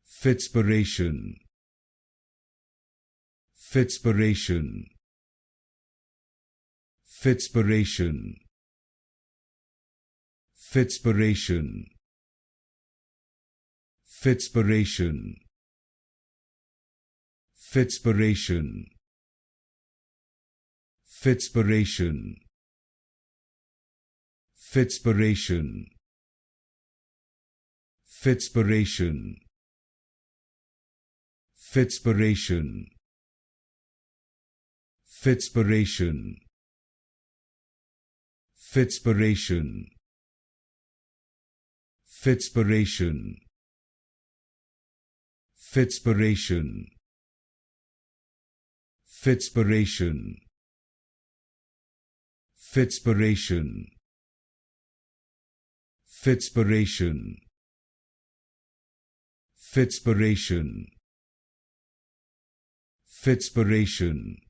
Fitspiration. Fitspiration. Fitspiration. Fitspiration. Fitspiration. Fitspiration. Fitspiration. Fitspiration. Fitspiration. Fitspiration. Fitspiration. Fitspiration. Fitspiration. Fitspiration. Fitspiration. Fitspiration. Fitspiration. Fitspiration. Fitspiration.